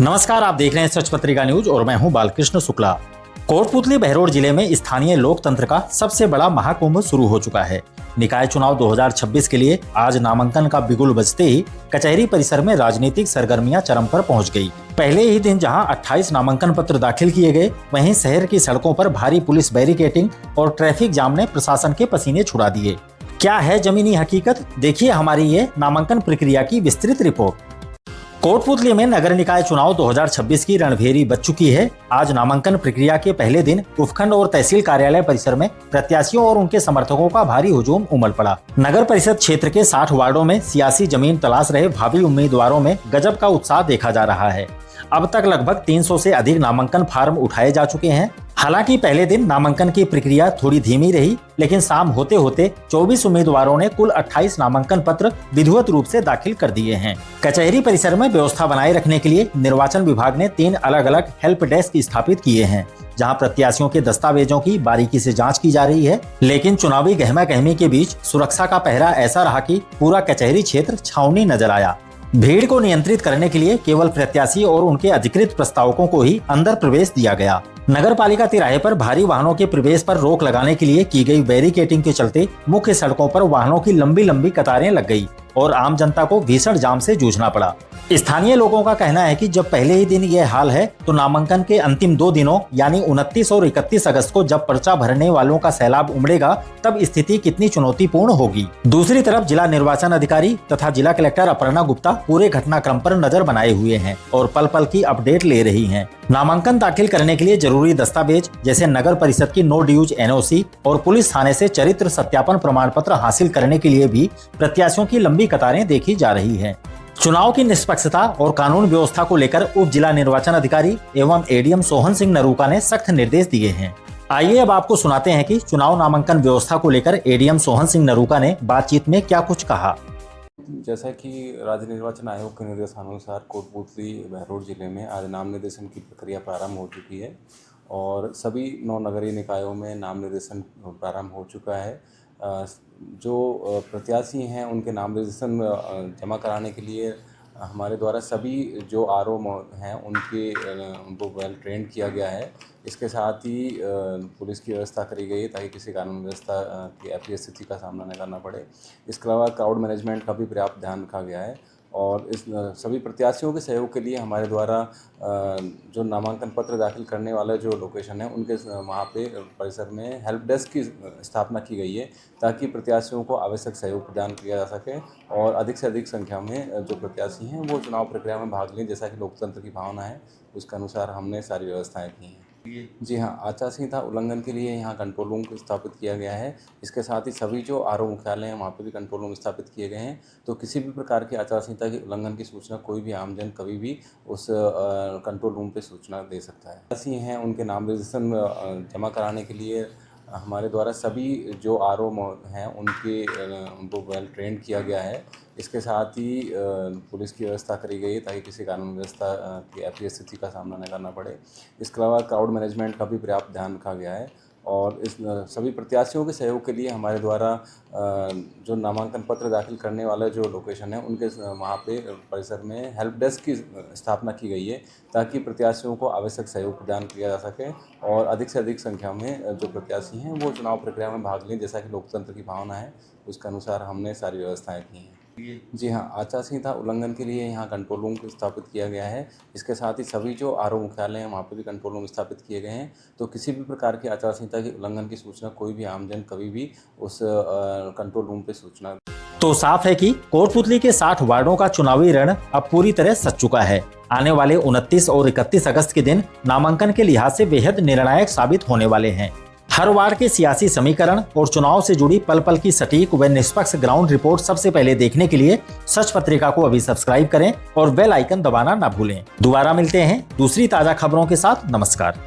नमस्कार, आप देख रहे हैं सच पत्रिका न्यूज और मैं हूं बालकृष्ण शुक्ला। कोटपूतली बहरोड जिले में स्थानीय लोकतंत्र का सबसे बड़ा महाकुंभ शुरू हो चुका है। निकाय चुनाव 2026 के लिए आज नामांकन का बिगुल बजते ही कचहरी परिसर में राजनीतिक सरगर्मियां चरम पर पहुंच गई। पहले ही दिन जहां 28 नामांकन पत्र दाखिल किए गए, वहीं शहर की सड़कों पर भारी पुलिस बैरिकेडिंग और ट्रैफिक जाम ने प्रशासन के पसीने छुड़ा दिए। क्या है जमीनी हकीकत, देखिए हमारी ये नामांकन प्रक्रिया की विस्तृत रिपोर्ट। कोटपूतली में नगर निकाय चुनाव 2026 की रणभेरी बज चुकी है। आज नामांकन प्रक्रिया के पहले दिन उपखंड और तहसील कार्यालय परिसर में प्रत्याशियों और उनके समर्थकों का भारी हुजूम उमड़ पड़ा। नगर परिषद क्षेत्र के 60 वार्डों में सियासी जमीन तलाश रहे भावी उम्मीदवारों में गजब का उत्साह देखा जा रहा है। अब तक लगभग 300 से अधिक नामांकन फार्म उठाए जा चुके हैं। हालांकि पहले दिन नामांकन की प्रक्रिया थोड़ी धीमी रही, लेकिन शाम होते होते 24 उम्मीदवारों ने कुल 28 नामांकन पत्र विधिवत रूप से दाखिल कर दिए हैं। कचहरी परिसर में व्यवस्था बनाए रखने के लिए निर्वाचन विभाग ने 3 अलग अलग हेल्प डेस्क स्थापित किए हैं, जहां प्रत्याशियों के दस्तावेजों की बारीकी से जांच की जा रही है। लेकिन चुनावी गहमा-गहमी के बीच सुरक्षा का पहरा ऐसा रहा कि पूरा कचहरी क्षेत्र छावनी नजर आया। भीड़ को नियंत्रित करने के लिए केवल प्रत्याशी और उनके अधिकृत प्रस्तावकों को ही अंदर प्रवेश दिया गया। नगर पालिका तिराहे पर भारी वाहनों के प्रवेश पर रोक लगाने के लिए की गई बैरिकेडिंग के चलते मुख्य सड़कों पर वाहनों की लंबी लंबी कतारें लग गई और आम जनता को भीषण जाम से जूझना पड़ा। स्थानीय लोगों का कहना है कि जब पहले ही दिन यह हाल है तो नामांकन के अंतिम 2 दिनों यानी 29 और 31 अगस्त को जब पर्चा भरने वालों का सैलाब उमड़ेगा, तब स्थिति कितनी चुनौतीपूर्ण होगी। दूसरी तरफ जिला निर्वाचन अधिकारी तथा जिला कलेक्टर अपर्णा गुप्ता पूरे घटनाक्रम पर नजर बनाए हुए हैं और पल पल की अपडेट ले रही हैं। नामांकन दाखिल करने के लिए जरूरी दस्तावेज जैसे नगर परिषद की नो ड्यूज NOC और पुलिस थाने से चरित्र सत्यापन प्रमाण पत्र हासिल करने के लिए भी प्रत्याशियों की लंबी कतारें देखी जा रही है। चुनाव की निष्पक्षता और कानून व्यवस्था को लेकर उप जिला निर्वाचन अधिकारी एवं ADM सोहन सिंह नरूका ने सख्त निर्देश दिए हैं। आइए अब आपको सुनाते हैं कि चुनाव नामांकन व्यवस्था को लेकर ADM सोहन सिंह नरूका ने बातचीत में क्या कुछ कहा। जैसा कि राज्य निर्वाचन आयोग के निर्देशानुसार कोटपूतली बहरोड जिले में आज नाम निर्देशन की प्रक्रिया प्रारंभ हो चुकी है और सभी 9 नगरीय निकायों में नाम निर्देशन प्रारंभ हो चुका है। जो प्रत्याशी हैं उनके नाम निर्देशन जमा कराने के लिए हमारे द्वारा सभी जो RO हैं उनको वेल ट्रेंड किया गया है। इसके साथ ही पुलिस की व्यवस्था करी गई है ताकि किसी कानून व्यवस्था की ऐसी स्थिति का सामना न करना पड़े। इसके अलावा क्राउड मैनेजमेंट का भी पर्याप्त ध्यान रखा गया है और इस सभी प्रत्याशियों के सहयोग के लिए हमारे द्वारा जो नामांकन पत्र दाखिल करने वाला जो लोकेशन है उनके वहाँ पे परिसर में हेल्प डेस्क की स्थापना की गई है ताकि प्रत्याशियों को आवश्यक सहयोग प्रदान किया जा सके और अधिक से अधिक संख्या में जो प्रत्याशी हैं वो चुनाव प्रक्रिया में भाग लें। जैसा कि लोकतंत्र की भावना है उसके अनुसार हमने सारी व्यवस्थाएँ की हैं। जी हाँ, आचार संहिता उल्लंघन के लिए यहाँ कंट्रोल रूम स्थापित किया गया है। इसके साथ ही सभी जो RO मुख्यालय हैं वहाँ पे भी कंट्रोल रूम स्थापित किए गए हैं। तो किसी भी प्रकार की आचार संहिता के उल्लंघन की सूचना कोई भी आमजन कभी भी उस कंट्रोल रूम पे सूचना दे सकता है। ऐसी हैं उनके नाम रजिस्ट्रेशन जमा कराने के लिए हमारे द्वारा सभी जो RO हैं उनको वेल ट्रेंड किया गया है। इसके साथ ही पुलिस की व्यवस्था करी गई है ताकि किसी कानून व्यवस्था की ऐसी स्थिति का सामना न करना पड़े। इसके अलावा क्राउड मैनेजमेंट का भी पर्याप्त ध्यान रखा गया है और इस सभी प्रत्याशियों के सहयोग के लिए हमारे द्वारा जो नामांकन पत्र दाखिल करने वाला जो लोकेशन है उनके वहाँ पे परिसर में हेल्प डेस्क की स्थापना की गई है ताकि प्रत्याशियों को आवश्यक सहयोग प्रदान किया जा सके और अधिक से अधिक संख्या में जो प्रत्याशी हैं वो चुनाव प्रक्रिया में भाग लें। जैसा कि लोकतंत्र की भावना है उसके अनुसार हमने सारी व्यवस्थाएँ की हैं। जी हाँ, आचार संहिता उल्लंघन के लिए यहाँ कंट्रोल रूम स्थापित किया गया है। इसके साथ ही सभी जो RO मुख्यालय हैं वहाँ पे भी कंट्रोल रूम स्थापित किए गए हैं। तो किसी भी प्रकार की आचार संहिता के उल्लंघन की सूचना कोई भी आमजन कभी भी उस कंट्रोल रूम पे सूचना। तो साफ है कि कोटपूतली के 60 वार्डों का चुनावी रण अब पूरी तरह सज चुका है। आने वाले 29 और 31 अगस्त के दिन नामांकन के लिहाज से बेहद निर्णायक साबित होने वाले हैं। हर वार्ड के सियासी समीकरण और चुनाव से जुड़ी पल पल की सटीक व निष्पक्ष ग्राउंड रिपोर्ट सबसे पहले देखने के लिए सच पत्रिका को अभी सब्सक्राइब करें और बेल आइकन दबाना ना भूलें। दोबारा मिलते हैं दूसरी ताजा खबरों के साथ। नमस्कार।